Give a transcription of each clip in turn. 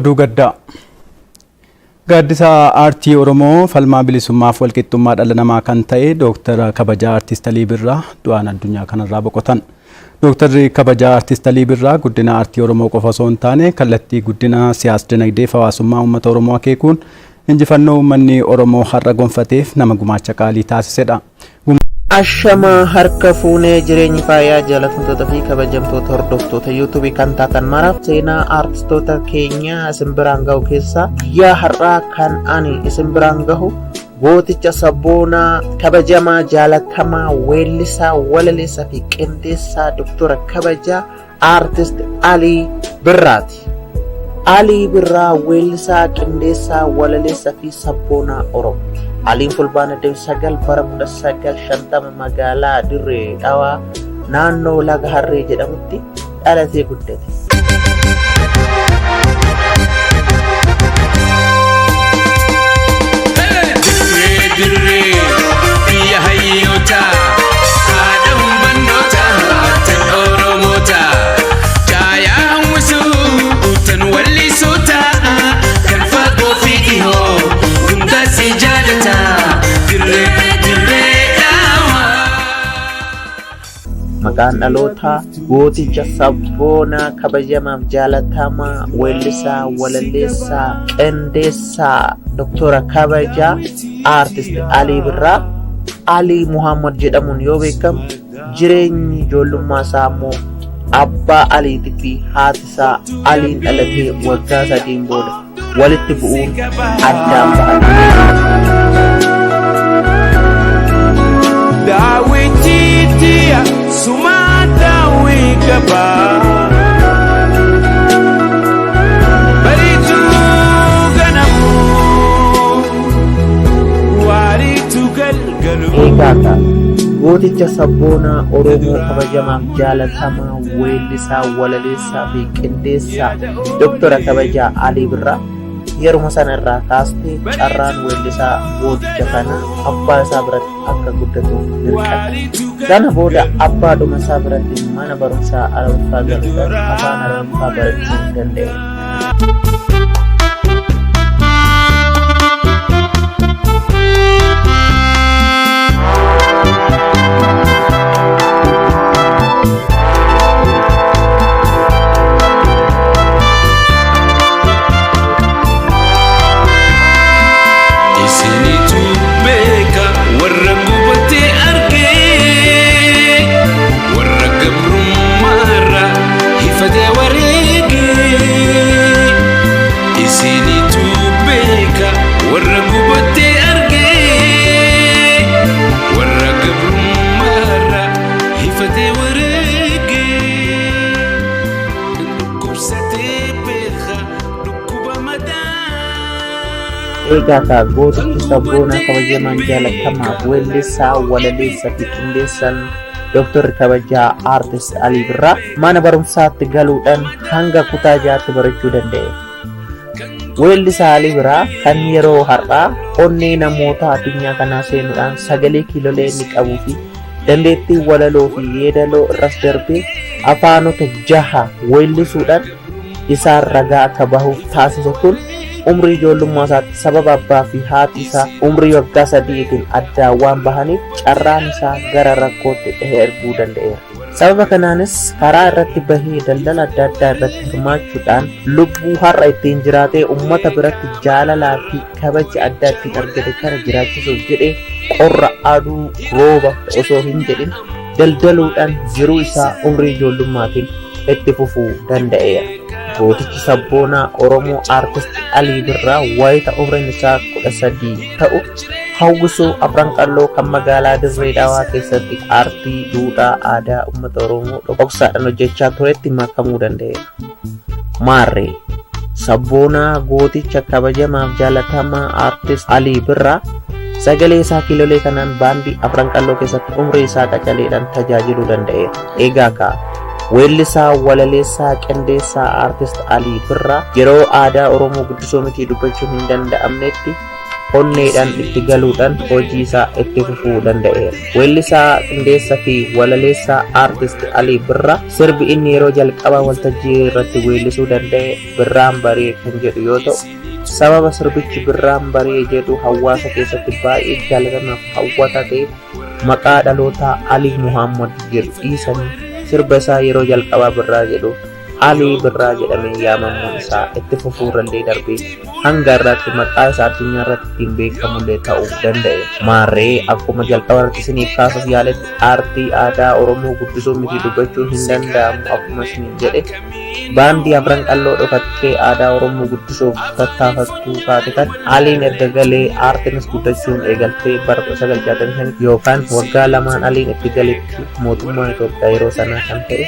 oduu gaddaa. Gaaddisa aartii Oromoo falmaa bilisummaaf walqixxummaa dhala namaa kan ta'e Dooktar Kabajaa Artiist Alii Birraa du'aan addunyaa kanarraa boqotan. Dooktarri Kabajaa Artiist Alii Birraa guddina aartii Oromoo qofa osoo hin taane kallattii guddina siyaas-dinagdee fi hawaasummaa uummata Oromoo akeekuun injifannoo uummanni Oromoo har'a gonfateef nama gumaacha qaalii taasisedha. Ashama harka fuunee jireenyi faayaa jaalatamtoota fi kabajamtoota hordoftoota yuutuubii kan taatan maraaf seenaa aartistoota keenya isin biraan gahu keessaa guyyaa har'aa kan ani isin biraan gahu gooticha sabboonaa kabajamaa jaalatamaa weellisaa walaleessaa fi qindeessaa Dooktar Kabajaa Artiist Alii Birraati. Alii Birraa weellisaa qindeessaa walaleessaa fi sabboonaa Oromoo. Aliin fulbaana 9 bara 1950 magaalaa Dirree Dhawaa naannoo Laga Harree jedhamutti dhalatee guddate. Maqaan dhalootaa gooticha sabboonaa kabajamaaf jaalatamaa weellisaa walaleessaa qindeessaa Dooktar Kabajaa Artiist Alii Birraa Alii Muhammad jedhamuun yoo beekamu, jireenyi ijoollummaa isaa immoo abbaa Aliitii fi haati isaa Aliin dhalatee waggaa 3 booda walitti bu'uun addaan ba'an. Sumata wikaba baritu ganamu waritu galgalu. Eegaata gooticha sabboonaa Oromoo kabajamaaf jaalatamaa weellisaa walaleessaa fi qindeessaa Dooktar Kabajaa Alii Birraa yeruma sanarraa kaastee carraan weellisaa gooticha kana abbaa isaa biratti akka guddatuuf dirqame. Sana booda abbaadhuma isaa biratti mana barumsaa Arabiffaa galuudhaan afaan Arabiffaa barachuu danda'e. Eegaata gootichi sabboonaa kabajamaan jaalatamaaf weellisaa walaleessaa fi qindeessaan Dooktar Kabajaa Artiist Alii Birraa mana barumsaatti galuudhaan hanga kutaa 6tti barachuu danda'e. Weellisaa Alii Birraa kan yeroo har'aa onnee namoota addunyaa kanaa seenuudhaan sagalee kiilolee inni qabuu fi dandeettii walaloo fi yeedaloo irras darbee afaanota 6 weellisuudhaan isaan ragaa akka bahuuf taasise kun umrii ijoollummaa isaatti sababa abbaa fi haati isaa umrii waggaa 3tiin addaan waan bahaniif carraan isaa gara rakkootti erguu danda'eera. Sababa kanaanis karaa irratti bahee daldala adda addaa irratti hirmaachuudhaan lubbuu har'a ittiin jiraatee uummata biratti jaalalaa fi kabaja adda ittiin argate kana jiraachisuuf jedhee qorra aduu rooba osoo hin jedhin daldaluudhaan jiruu isaa umrii ijoollummaatiin itti fufuu danda'eera. Gootichi sabboonaa Oromoo Artiist Alii Birraa wayita umriin isaa 13 ta'u hawwisoo afran qalloo kan magaalaa Dirree Dhawaa keessatti aartii duudhaa aadaa uummata Oromoo dhoksaadhaan hojjechaa turetti makamuu danda'eera. Maarree sabboonaa gooticha kabajamaaf jaalatamaa Artiist Alii Birraa sagalee isaa kiilolee kanaan baandii afran qalloo keessatti umrii isaa qacaleedhaan tajaajiluu danda'eera. Eegaa weellisaa walaleessaa qindeessaa Artiist Alii Birraa yeroo aadaa Oromoo guddisoo miti dubbachuun hin danda'amnetti onneedhaan itti galuudhaan hojii isaa itti fufuu danda'eera. Weellisaa qindeessaa fi walaleessaa Artist Alii Birraa sirbi inni yeroo jalqabaa waltajjii irratti weellisuu danda'e Birraan Baree kan jedhu yoo ta'u, sababa sirbichi Birraan Baree jedhu hawaasa keessatti baay'ee jaalatamaaf hawwataa ta'eef maqaa dhalootaa Alii Muhammad jedhu dhiisanii sirba isaa yeroo jalqabaa Birraa jedhu Alii Birraa jedhamee yaamamuun isaa itti fufuurallee darbee hanga irratti maqaa isaa addunyaa irratti ittiin beekamullee ta'uu danda'e. Maarree akkuma jalqaba irratti isiniif kaasuuf yaaletti aartii aadaa Oromoo guddisuu miti dubbachuun hin danda'amu. Akkuma isiniin jedhe baandii afran qalloo dhokattee aadaa Oromoo guddisuuf tattaafattuu taate kan Aliin erga galee aartiinis guddachuun eegaltee bara 1965 yookaan waggaa lamaan Aliin itti galetti mootummaa Itoophiyaa yeroo sanaa kan ta'e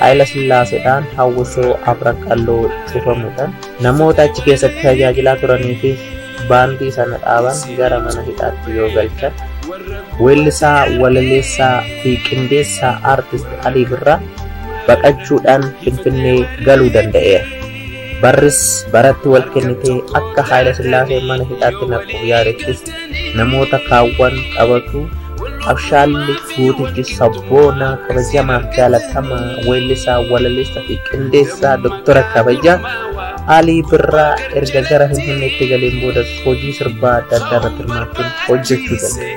Haayila Sillaaseedhaan hawwisoo afran qalloo cufamuudhaan namoota achi keessatti tajaajilaa turanii fi baandii sana dhaaban gara mana hidhaatti yoo galchan, weellisaa walaleessaa fi qindeessaa Artist Alii Birraa baqachuudhaan Finfinnee galuu danda'eera. Barris baratti wal kennitee akka Haayila Sillaasee mana hidhaatti naquuf yaadettis namoota kaawwan qabatu. Abshaalli guutichi sabboonaa kabajamaaf jaalatamaa weellisaa walaleessaa fi qindeessaa Dooktora Kabajaa Alii Birraa erga gara Finfinneetti galeen booda hojii sirbaa adda addaa irratti hirmaachuun hojjechuu danda'e.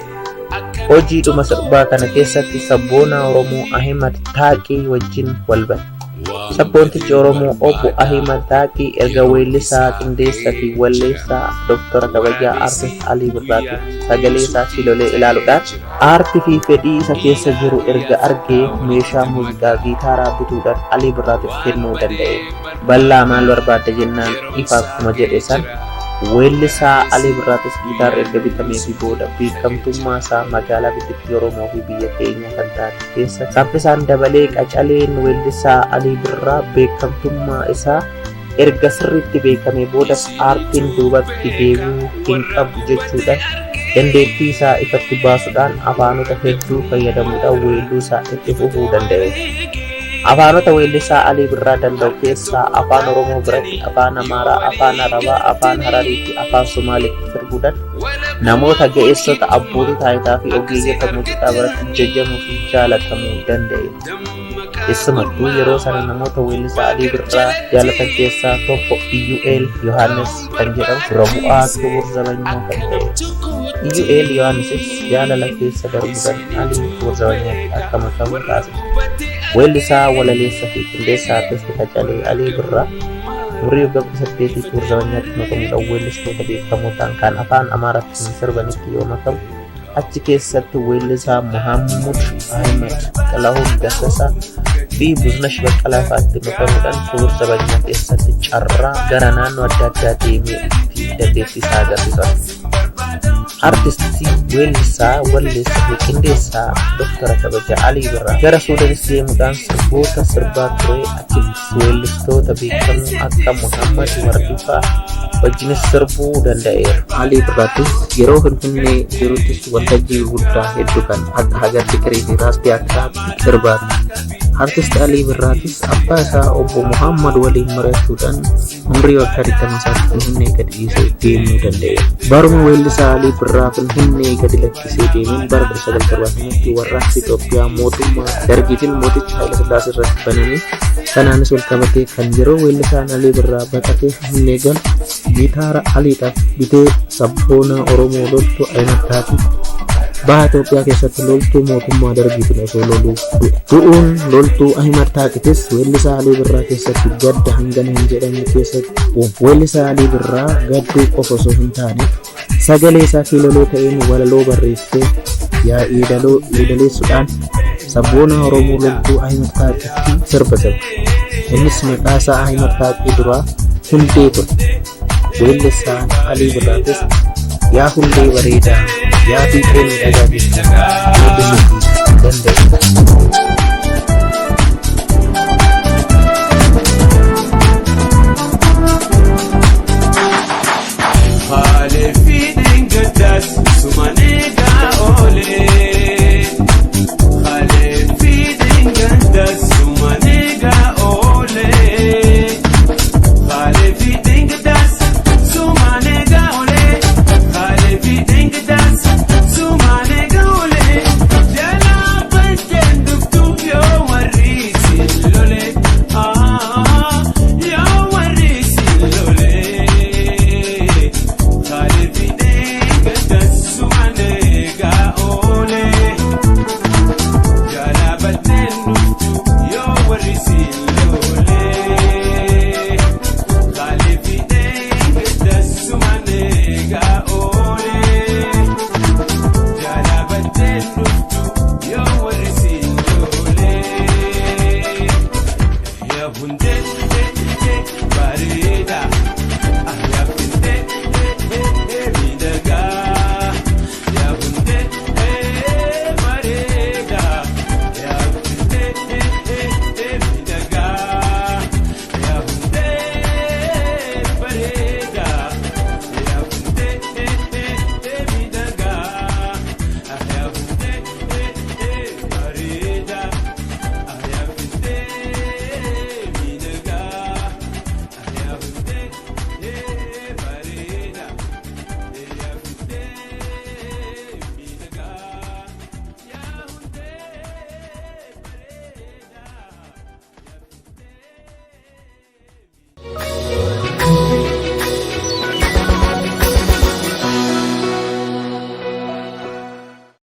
Hojiidhuma sirbaa kana keessatti sabboonaa Oromoo Ahimad Taaqii wajjin wal bare. Sabboontichi Oromoo obbo Ahimad Taaqii erga weellisaa qindeessaa fi walleessaa Dooktora Kabajaa Artist Alii Birraatiif sagalee isaa filolee ilaaluudhaan aartii fi fedhii isa keessa jiru erga argee meeshaa muuziqaa gitaaraa bituudhaan Alii Birraatiif kennuu danda'e. Bal'aa maal barbaadda jennaan ifa akkuma jedhe san weellisaa Alii Birraatis gitaara erga bitamee fi booda beekamtummaa isaa magaalaa guddittii Oromoo fi biyya keenya kan taate keessa saffisaan dabalee qacaleen weellisaa Alii Birraa beekamtummaa isaa erga sirriitti beekamee boodas aartiin duubatti deebi'uu hin qabu jechuudhaan dandeettii isaa ifatti baasuudhaan afaanota hedduu fayyadamuudhaan weelluu isaa itti fufuu danda'e. Afaanota weellisaa Alii Birraa danda'u keessaa afaan Oromoo biratti afaan Amaaraa, afaan Arabaa, afaan Hararii fi afaan Somaaliitti sirbuudhaan namoota ga'eessota abbootii taayitaa fi ogeeyyota muuziqaa biratti jajamuu fi jaalatamuu danda'e. Keessumattuu yeroo sana namoota weellisaa Alii Birraa jaalatan keessaa tokko Iyyu'eel Yohaannis kan jedhamu dura bu'aa Kibur Zabanyaa kan ta'e. Iyyu'eel Yohaannisis jaalala keessa darbuudhaan Alii Kibur Zabanyaatti akka makamu taasise. Weellisaa walaleessaa fi qindeessaa Artist Haacaalee Alii Birraa umurii waggaa 18 Kibur Zabanyaatti makamuudhaan weellistoota beekamoo ta'an kan afaan Amaaraatti sirbanitti yoo makamu, achi keessatti weellisaa Muhammad Ahmed, Xalahuun Gassasaa fi Buznash Baqqalaa fa'aatti makamuudhaan Kibur Zabanyaa keessatti carraa gara naannoo adda addaa deemee itti dandeettii isaa agarsiisan. Artistii weellisaa walleessaa fi qindeessaa Dooktora Kabajaa Alii Birraa gara Suudaanis deemuudhaan sirboota sirbaa ture. Achittis weellistoota beekamoo akka Muhammad Wardifaa wajjinis sirbuu danda'eera. Alii Birraattis yeroo Finfinnee jiruttis waltajjii guddaa hedduu kan akka Hagar Fikirii fi Raas Tiyaatiraatti sirbaati. Artist Alii Birraattis abbaa isaa obbo Muhammad waliin mari'achuudhaan umurii waggaa 27 Finfinnee gadi dhiisee deemuu danda'eera. Baruma weellisaa Alii Birraa Finfinnee gadi lakkisee deemuun bara 1970tti warraaqsi Itoophiyaa mootummaa Dargiitiin mooticha Haayila Sillaasee irratti baname. Kanaanis wal qabatee kan yeroo weellisaan Alii Birraa baqatee Finfinnee galu gitaara Aliidhaaf bitee sabboonaa Oromoo loltuu Ahimad Taaqii baha Itoophiyaa keessatti loltuu mootummaa Dargiitiin osoo loluu du'uun loltuu Ahimad Taaqiitis weellisaa Alii Birraa keessatti gadda hangana hin jedhamne keessatti weellisaa Alii Birraa gadduu qofa osoo hin taane sagalee isaa kiiloloo ta'een walaloo barreessee yaadaleessuudhaan sabboonaa Oromoo loltuu Ahimad Taaqiitti sirba sirbe. Innis maqaa isaa Ahimad Taaqii duraa Hundee ture. Weellisaan Alii Birraatis yaa hundee bareedaa yaa fiixee miidhagaa jechuun weellisuu danda'e.